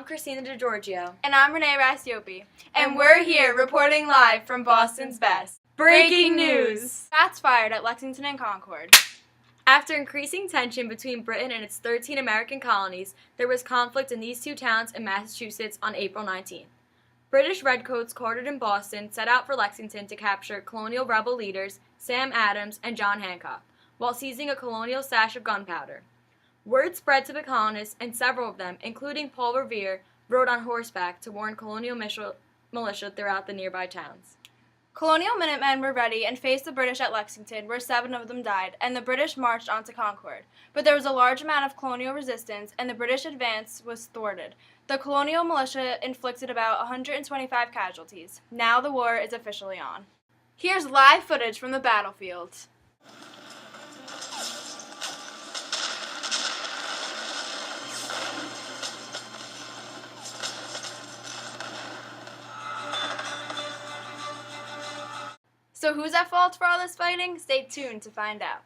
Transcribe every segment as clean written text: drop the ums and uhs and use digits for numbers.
Christina DeGiorgio. And I'm Renee Rasiopi. And we're here reporting live from Boston's best. Breaking news! Shots fired at Lexington and Concord. After increasing tension between Britain and its 13 American colonies, there was conflict in these two towns in Massachusetts on April 19th. British redcoats quartered in Boston set out for Lexington to capture colonial rebel leaders Sam Adams and John Hancock, while seizing a colonial stash of gunpowder. Word spread to the colonists, and several of them, including Paul Revere, rode on horseback to warn colonial militia throughout the nearby towns. Colonial Minutemen were ready and faced the British at Lexington, where 7 of them died, and the British marched on to Concord. But there was a large amount of colonial resistance, and the British advance was thwarted. The colonial militia inflicted about 125 casualties. Now the war is officially on. Here's live footage from the battlefield. So who's at fault for all this fighting? Stay tuned to find out.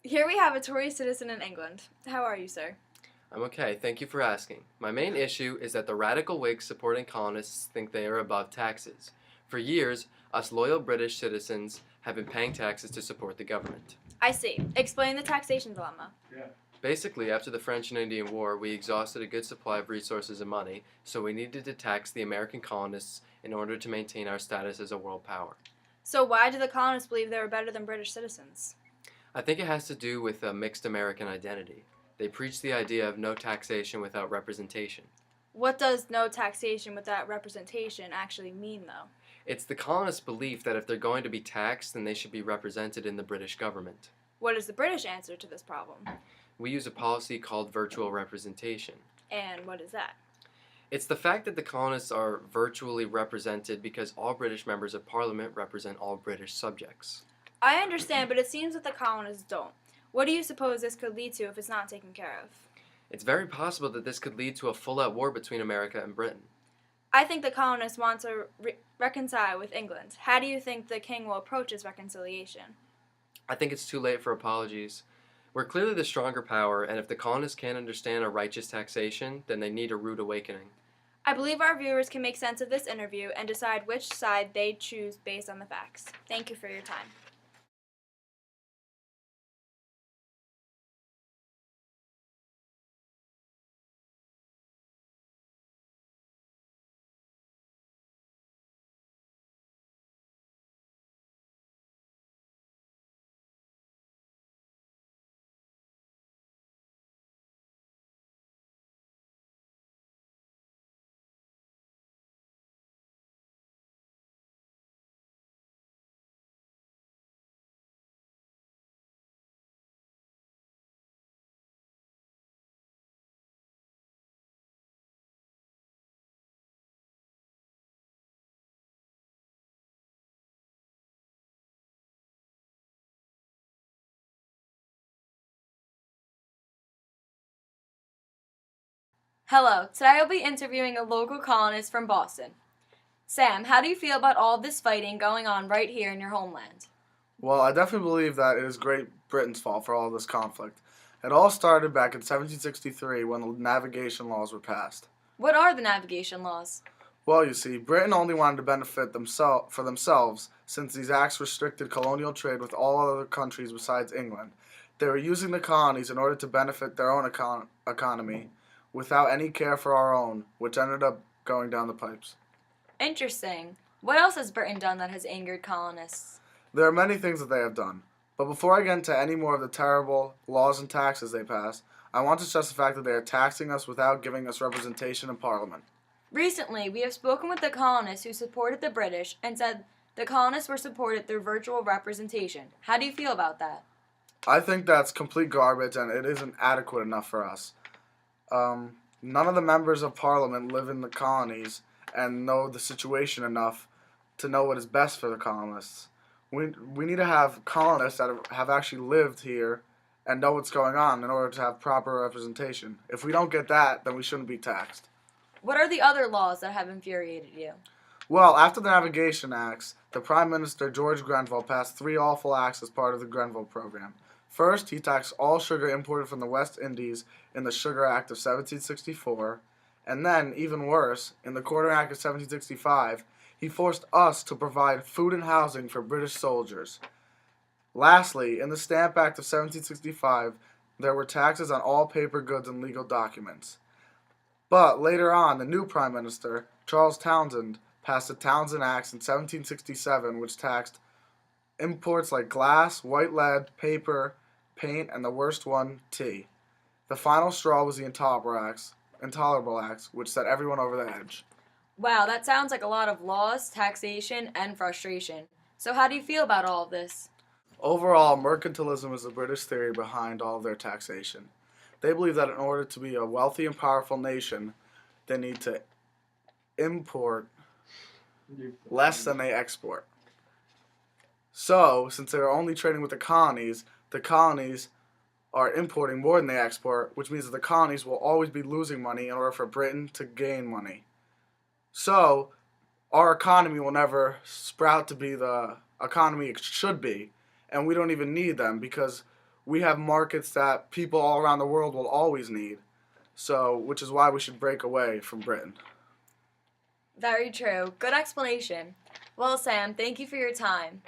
Here we have a Tory citizen in England. How are you, sir? I'm okay, thank you for asking. My main issue is that the radical Whigs supporting colonists think they are above taxes. For years, us loyal British citizens have been paying taxes to support the government. I see. Explain the taxation dilemma. Basically, after the French and Indian War, we exhausted a good supply of resources and money, so we needed to tax the American colonists in order to maintain our status as a world power. So why do the colonists believe they were better than British citizens? I think it has to do with a mixed American identity. They preach the idea of no taxation without representation. What does no taxation without representation actually mean, though? It's the colonists' belief that if they're going to be taxed, then they should be represented in the British government. What is the British answer to this problem? We use a policy called virtual representation. And what is that? It's the fact that the colonists are virtually represented because all British members of Parliament represent all British subjects. I understand, but it seems that the colonists don't. What do you suppose this could lead to if it's not taken care of? It's very possible that this could lead to a full-out war between America and Britain. I think the colonists want to reconcile with England. How do you think the king will approach this reconciliation? I think it's too late for apologies. We're clearly the stronger power, and if the colonists can't understand a righteous taxation, then they need a rude awakening. I believe our viewers can make sense of this interview and decide which side they choose based on the facts. Thank you for your time. Hello, today I'll be interviewing a local colonist from Boston. Sam, how do you feel about all this fighting going on right here in your homeland? Well, I definitely believe that it is Great Britain's fault for all this conflict. It all started back in 1763 when the navigation laws were passed. What are the navigation laws? Well, you see, Britain only wanted to benefit for themselves since these acts restricted colonial trade with all other countries besides England. They were using the colonies in order to benefit their own economy without any care for our own, which ended up going down the pipes. Interesting. What else has Britain done that has angered colonists? There are many things that they have done. But before I get into any more of the terrible laws and taxes they passed, I want to stress the fact that they are taxing us without giving us representation in Parliament. Recently, we have spoken with the colonists who supported the British and said the colonists were supported through virtual representation. How do you feel about that? I think that's complete garbage and it isn't adequate enough for us. None of the members of Parliament live in the colonies and know the situation enough to know what is best for the colonists. We need to have colonists that have actually lived here and know what's going on in order to have proper representation. If we don't get that, then we shouldn't be taxed. What are the other laws that have infuriated you? Well, after the Navigation Acts, the Prime Minister George Grenville passed three awful acts as part of the Grenville Program. First, he taxed all sugar imported from the West Indies in the Sugar Act of 1764, and then, even worse, in the Quarter Act of 1765, he forced us to provide food and housing for British soldiers. Lastly, in the Stamp Act of 1765, there were taxes on all paper goods and legal documents. But later on, the new Prime Minister, Charles Townshend, passed the Townshend Acts in 1767, which taxed imports like glass, white lead, paper, paint, and the worst one, tea. The final straw was the Intolerable Acts, which set everyone over the edge. Wow, that sounds like a lot of laws, taxation, and frustration. So how do you feel about all of this? Overall, mercantilism is the British theory behind all of their taxation. They believe that in order to be a wealthy and powerful nation, they need to import less than they export. So, since they're only trading with the colonies are importing more than they export, which means that the colonies will always be losing money in order for Britain to gain money. So, our economy will never sprout to be the economy it should be, and we don't even need them because we have markets that people all around the world will always need. So, which is why we should break away from Britain. Very true. Good explanation. Well, Sam, thank you for your time.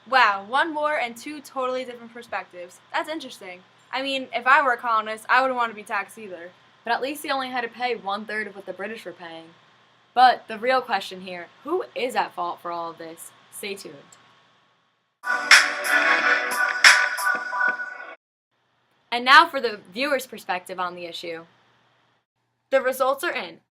Wow, one war and two totally different perspectives. That's interesting. I mean, if I were a colonist, I wouldn't want to be taxed either. But at least he only had to pay 1/3 of what the British were paying. But the real question here, who is at fault for all of this? Stay tuned. And now for the viewer's perspective on the issue. The results are in. –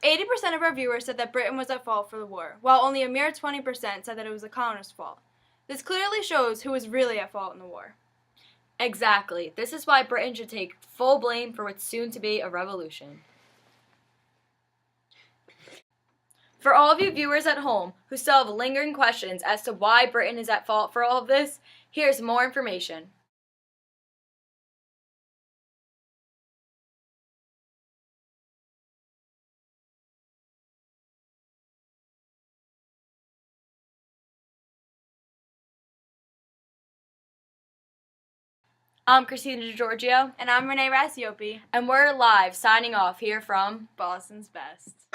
80% of our viewers said that Britain was at fault for the war, while only a mere 20% said that it was the colonists' fault. This clearly shows who was really at fault in the war. Exactly. This is why Britain should take full blame for what's soon to be a revolution. For all of you viewers at home who still have lingering questions as to why Britain is at fault for all of this, here's more information. I'm Christina DiGiorgio. And I'm Renee Rassiopi. And we're live signing off here from Boston's Best.